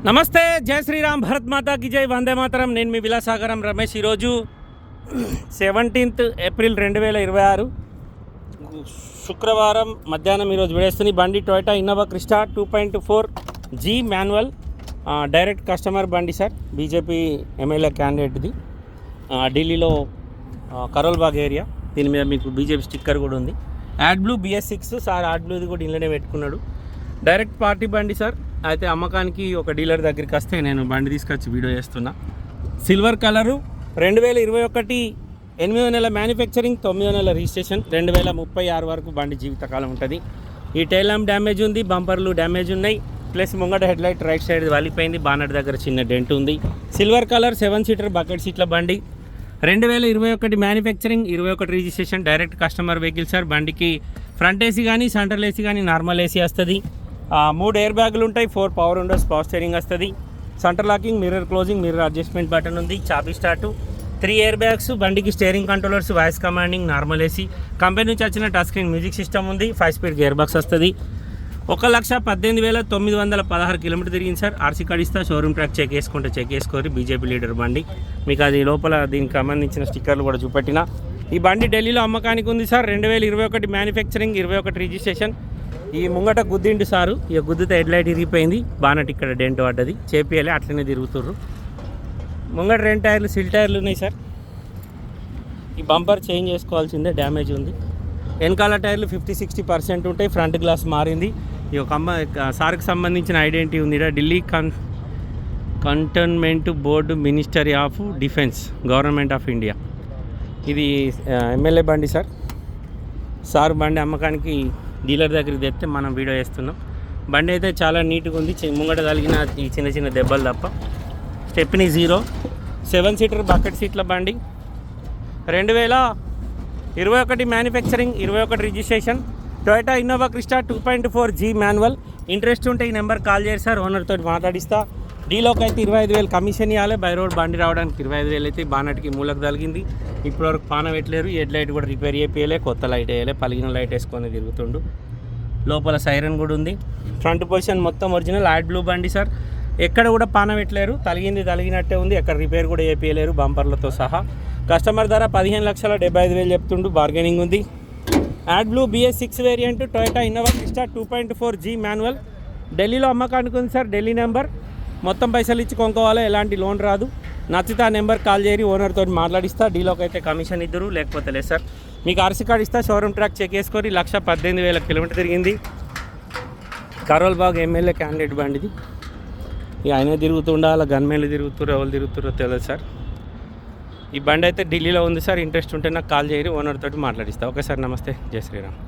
నమస్తే, జై శ్రీరామ్, భరత్ మాతాకి జై, వందే మాతరం. నేను మీ విలాసాగరం రమేష్. ఈరోజు 17th ఏప్రిల్ 2026 శుక్రవారం మధ్యాహ్నం ఈరోజు విడేస్తుంది. బండి Toyota Innova Crysta 2.4G manual, direct customer బండి సార్. బీజేపీ ఎమ్మెల్యే క్యాండిడేట్ది, ఢిల్లీలో కరోల్బాగ్ ఏరియా. దీని మీద మీకు బీజేపీ స్టిక్కర్ కూడా ఉంది. Ad blue BS6 sir. Ad బ్లూది కూడా ఇంట్లోనే పెట్టుకున్నాడు. డైరెక్ట్ పార్టీ బండి సార్. అయితే అమ్మకానికి ఒక డీలర్ దగ్గరికి వస్తే నేను బండి తీసుకొచ్చి వీడియో చేస్తున్నా. సిల్వర్ కలరు, 2021 8వ నెల మ్యానుఫ్యాక్చరింగ్, 9వ నెల రిజిస్ట్రేషన్, 2036 వరకు బండి జీవితకాలం ఉంటుంది. ఈ టైల్ ల్యాంప్ డ్యామేజ్ ఉంది, బంపర్లు డ్యామేజ్ ఉన్నాయి, ప్లస్ ముంగట హెడ్ లైట్ రైట్ సైడ్ వలిపోయింది, బానట్ దగ్గర చిన్న డెంట్ ఉంది. సిల్వర్ కలర్ 7 సీటర్ బకెట్ సీట్ల బండి, 2021 manufacturing, 21 registration, direct customer vehicle sir. బండికి ఫ్రంట్ ఏసీ కానీ, సెంట్రల్ ఏసీ కానీ, నార్మల్ ఏసీ వస్తుంది. 3 ఎయిర్ బ్యాగులు ఉంటాయి, 4 పవర్ విండోస్, పవర్ స్టీరింగ్ వస్తుంది. Centre locking, mirror closing, mirror adjustment button ఉంది, చాబీ స్టార్టు, 3 ఎయిర్ బ్యాగ్స్. బండికి steering controllers, voice commanding, normal AC, company నుంచి వచ్చిన టచ్ స్క్రీన్ మ్యూజిక్ సిస్టమ్ ఉంది, 5 స్పీడ్ గేర్ బాక్స్ వస్తుంది. 1,18,916 కిలోమీటర్ తిరిగింది సార్. ఆర్సీ కార్డ్ ఇస్తా, showroom track check చేసుకోరి. BJP leader బండి. మీకు అది లోపల దీనికి సంబంధించిన స్టిక్కర్లు కూడా చూపెట్టిన. ఈ బండి ఢిల్లీలో అమ్మకానికి ఉంది సార్. 2021 manufacturing, 21 registration. ఈ ముంగట గుద్దిండు సారు, ఇక గుద్దితే హెడ్ లైట్ ఇరిగిపోయింది, బానట్ ఇక్కడ డెంట్ పడ్డది, చేపియాలి, అట్లనే తిరుగుతుర్రు. ముంగట 2 టైర్లు సిల్ టైర్లు ఉన్నాయి సార్. ఈ బంపర్ చేంజ్ చేసుకోవాల్సిందే, డ్యామేజ్ ఉంది. వెనకాల టైర్లు 50-60% ఉంటాయి, ఫ్రంట్ గ్లాస్ మారింది. ఈ ఒక సార్కి సంబంధించిన ఐడెంటిటీ ఉంది. Delhi cantonment board, ministry of defence, government of India. ఇది ఎమ్మెల్యే బండి సార్. సార్ బండి అమ్మకానికి డీలర్ దగ్గరికి తెస్తే మనం వీడియో చేస్తున్నాం. బండి అయితే చాలా నీట్గా ఉంది, ముంగట కలిగిన ఈ చిన్న చిన్న దెబ్బలు తప్ప. స్టెప్నీ 0, 7 సీటర్ బకెట్ సీట్ల బండి, 2021 manufacturing, 21 registration, Toyota Innova Crysta 2.4G manual. Interest ఉంటే ఈ నెంబర్ కాల్ చేయండి సార్, ఓనర్తో మాట్లాడిస్తా. డీలోకి అయితే 25,000 కమిషన్ ఇవ్వాలి. బై రోడ్ బండి రావడానికి 25,000 అయితే. బానట్కి మూలకు తగిలింది, ఇప్పటివరకు పాన పెట్టలేరు. హెడ్ లైట్ కూడా రిపేర్ చేయలే, కొత్త లైట్ వేయలే, పలిగిన లైట్ వేసుకొని తిరుగుతుండు. లోపల సైరన్ కూడా ఉంది. ఫ్రంట్ పొజిషన్ మొత్తం ఒరిజినల్ యాడ్ బ్లూ బండి సార్. ఎక్కడ కూడా పాన పెట్టలేరు, తలిగినట్టే ఉంది, ఎక్కడ రిపేర్ కూడా చేయలేరు, బంపర్లతో సహా. కస్టమర్ ధర 15,75,000 చెప్తుండు, బార్గెనింగ్ ఉంది. Ad blue BS6 variant, Toyota Innova Crysta 2.4G manual. ఢిల్లీలో అమ్మకానికి ఉంది సార్. ఢిల్లీ నెంబర్. మొత్తం పైసలు ఇచ్చి కొనుక్కోవాలి, ఎలాంటి లోన్ రాదు. నచ్చితే ఆ నెంబర్ కాల్ చేయరి, ఓనర్తో మాట్లాడిస్తా. డీలోకి అయితే కమిషన్ ఇద్దరు, లేకపోతే లేదు సార్. మీకు ఆర్సీ కార్డ్ ఇస్తా, షోరూమ్ ట్రాక్ చెక్ చేసుకొని. 1,18,000 కిలోమీటర్ తిరిగింది. కరోల్బాగ్ ఎమ్మెల్యే క్యాండిడేట్ బండిది. ఇక ఆయనే తిరుగుతుండా, అలా గన్మెన్లు తిరుగుతుర్రు, ఎవరు తిరుగుతుర్రో తెలియదు సార్. ఈ బండి అయితే ఢిల్లీలో ఉంది సార్. ఇంట్రెస్ట్ ఉంటే నాకు కాల్ చేయరి, ఓనర్తో మాట్లాడిస్తా. ఓకే సార్, నమస్తే, జై శ్రీరామ్.